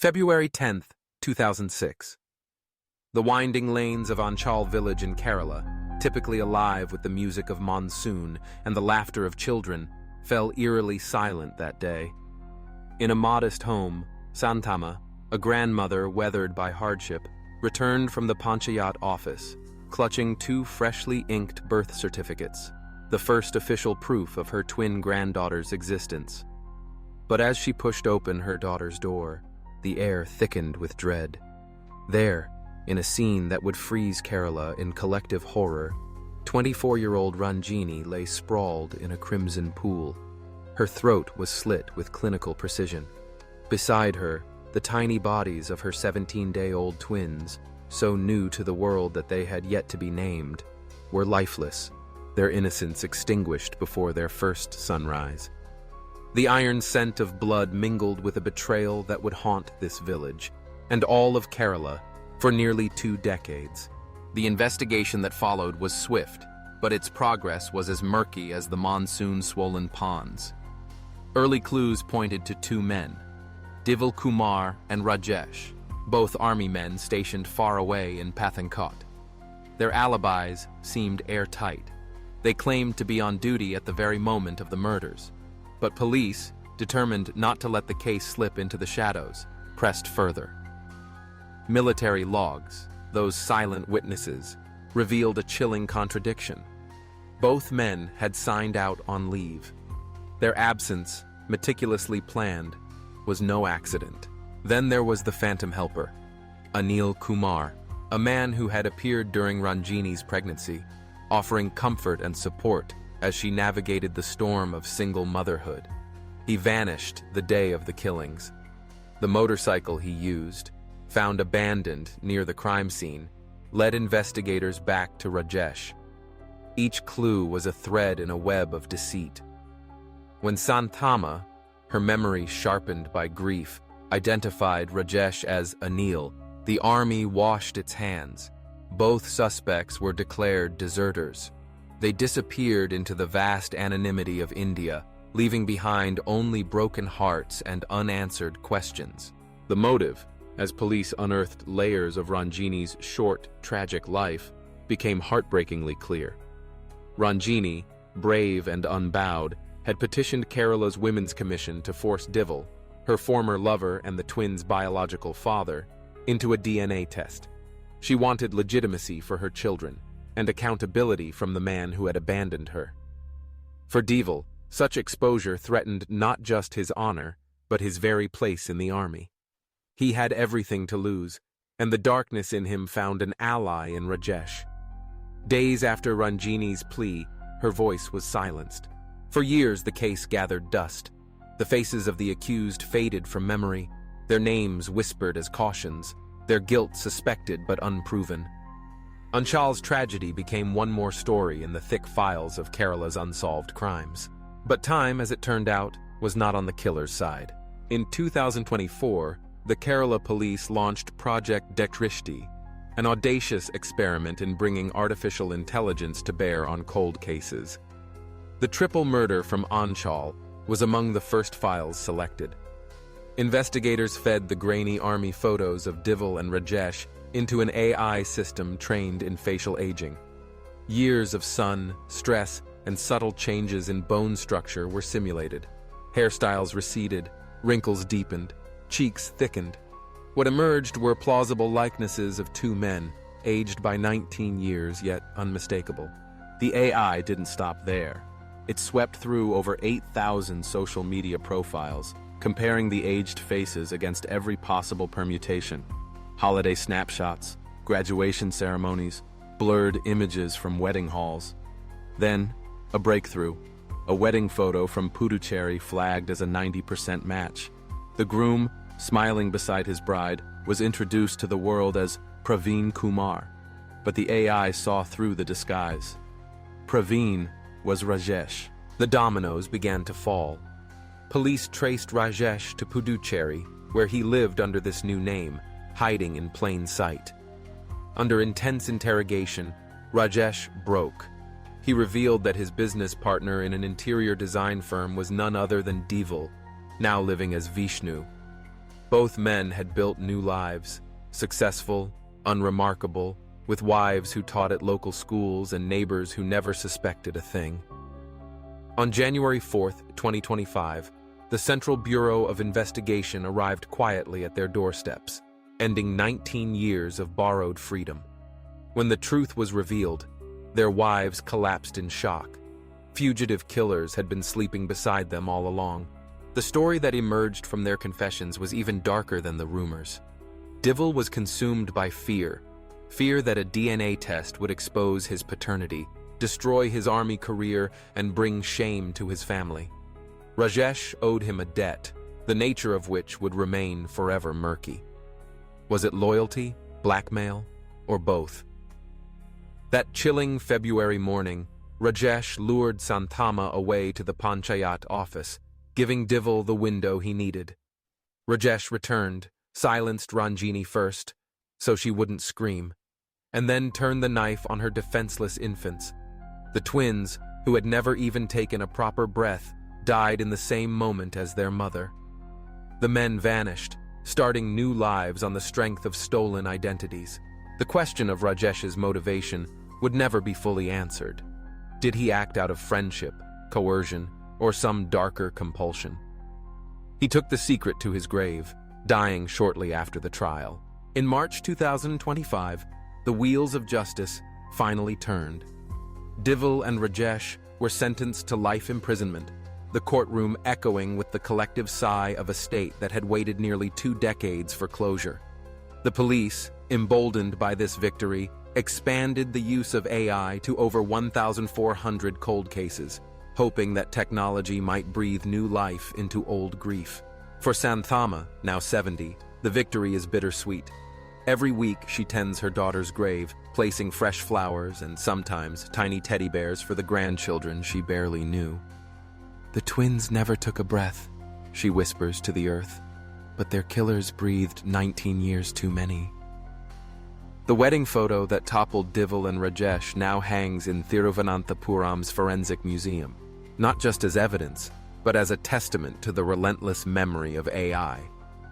February 10th, 2006. The winding lanes of Anchal village in Kerala, typically alive with the music of monsoon and the laughter of children, fell eerily silent that day. In a modest home, Santama, a grandmother weathered by hardship, returned from the Panchayat office, clutching two freshly inked birth certificates, the first official proof of her twin granddaughter's existence. But as she pushed open her daughter's door, the air thickened with dread. There, in a scene that would freeze Kerala in collective horror, 24-year-old Ranjini lay sprawled in a crimson pool. Her throat was slit with clinical precision. Beside her, the tiny bodies of her 17-day-old twins, so new to the world that they had yet to be named, were lifeless, their innocence extinguished before their first sunrise. The iron scent of blood mingled with a betrayal that would haunt this village, and all of Kerala, for nearly 2 decades. The investigation that followed was swift, but its progress was as murky as the monsoon-swollen ponds. Early clues pointed to 2 men, Divil Kumar and Rajesh, both army men stationed far away in Pathankot. Their alibis seemed airtight. They claimed to be on duty at the very moment of the murders. But police, determined not to let the case slip into the shadows, pressed further. Military logs, those silent witnesses, revealed a chilling contradiction. Both men had signed out on leave. Their absence, meticulously planned, was no accident. Then there was the phantom helper, Anil Kumar, a man who had appeared during Ranjini's pregnancy, offering comfort and support as she navigated the storm of single motherhood. He vanished the day of the killings. The motorcycle he used, found abandoned near the crime scene, led investigators back to Rajesh. Each clue was a thread in a web of deceit. When Santama, her memory sharpened by grief, identified Rajesh as Anil, the army washed its hands. Both suspects were declared deserters. They disappeared into the vast anonymity of India, leaving behind only broken hearts and unanswered questions. The motive, as police unearthed layers of Ranjini's short, tragic life, became heartbreakingly clear. Ranjini, brave and unbowed, had petitioned Kerala's Women's Commission to force Divil, her former lover and the twins' biological father, into a DNA test. She wanted legitimacy for her children, and accountability from the man who had abandoned her. For Divil, such exposure threatened not just his honor, but his very place in the army. He had everything to lose, and the darkness in him found an ally in Rajesh. Days after Ranjini's plea, her voice was silenced. For years the case gathered dust. The faces of the accused faded from memory, their names whispered as cautions, their guilt suspected but unproven. Anchal's tragedy became one more story in the thick files of Kerala's unsolved crimes. But time, as it turned out, was not on the killer's side. In 2024, the Kerala police launched Project DHRISHTI, an audacious experiment in bringing artificial intelligence to bear on cold cases. The triple murder from Anchal was among the first files selected. Investigators fed the grainy army photos of Divil and Rajesh into an AI system trained in facial aging. Years of sun, stress, and subtle changes in bone structure were simulated. Hairstyles receded, wrinkles deepened, cheeks thickened. What emerged were plausible likenesses of 2 men, aged by 19 years yet unmistakable. The AI didn't stop there. It swept through over 8,000 social media profiles, comparing the aged faces against every possible permutation. Holiday snapshots, graduation ceremonies, blurred images from wedding halls. Then, a breakthrough. A wedding photo from Puducherry flagged as a 90% match. The groom, smiling beside his bride, was introduced to the world as Praveen Kumar, but the AI saw through the disguise. Praveen was Rajesh. The dominoes began to fall. Police traced Rajesh to Puducherry, where he lived under this new name, hiding in plain sight. Under intense interrogation, Rajesh broke. He revealed that his business partner in an interior design firm was none other than Divil, now living as Vishnu. Both men had built new lives, successful, unremarkable, with wives who taught at local schools and neighbors who never suspected a thing. On January 4th, 2025, the Central Bureau of Investigation arrived quietly at their doorsteps, ending 19 years of borrowed freedom. When the truth was revealed, their wives collapsed in shock. Fugitive killers had been sleeping beside them all along. The story that emerged from their confessions was even darker than the rumors. Divil was consumed by fear that a DNA test would expose his paternity, destroy his army career, and bring shame to his family. Rajesh owed him a debt, the nature of which would remain forever murky. Was it loyalty, blackmail, or both? That chilling February morning, Rajesh lured Santhama away to the Panchayat office, giving Divil the window he needed. Rajesh returned, silenced Ranjini first, so she wouldn't scream, and then turned the knife on her defenseless infants. The twins, who had never even taken a proper breath, died in the same moment as their mother. The men vanished, starting new lives on the strength of stolen identities. The question of Rajesh's motivation would never be fully answered. Did he act out of friendship, coercion, or some darker compulsion? He took the secret to his grave, dying shortly after the trial. In March 2025, the wheels of justice finally turned. Divil and Rajesh were sentenced to life imprisonment, the courtroom echoing with the collective sigh of a state that had waited nearly 2 decades for closure. The police, emboldened by this victory, expanded the use of AI to over 1,400 cold cases, hoping that technology might breathe new life into old grief. For Santhama, now 70, the victory is bittersweet. Every week she tends her daughter's grave, placing fresh flowers and sometimes tiny teddy bears for the grandchildren she barely knew. "The twins never took a breath," she whispers to the earth, "but their killers breathed 19 years too many." The wedding photo that toppled Divil and Rajesh now hangs in Thiruvananthapuram's Forensic Museum, not just as evidence, but as a testament to the relentless memory of AI,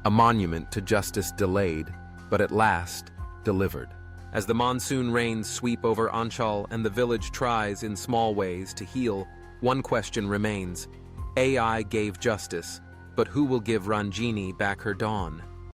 a monument to justice delayed, but at last delivered. As the monsoon rains sweep over Anchal and the village tries in small ways to heal, one question remains. AI gave justice, but who will give Ranjini back her dawn?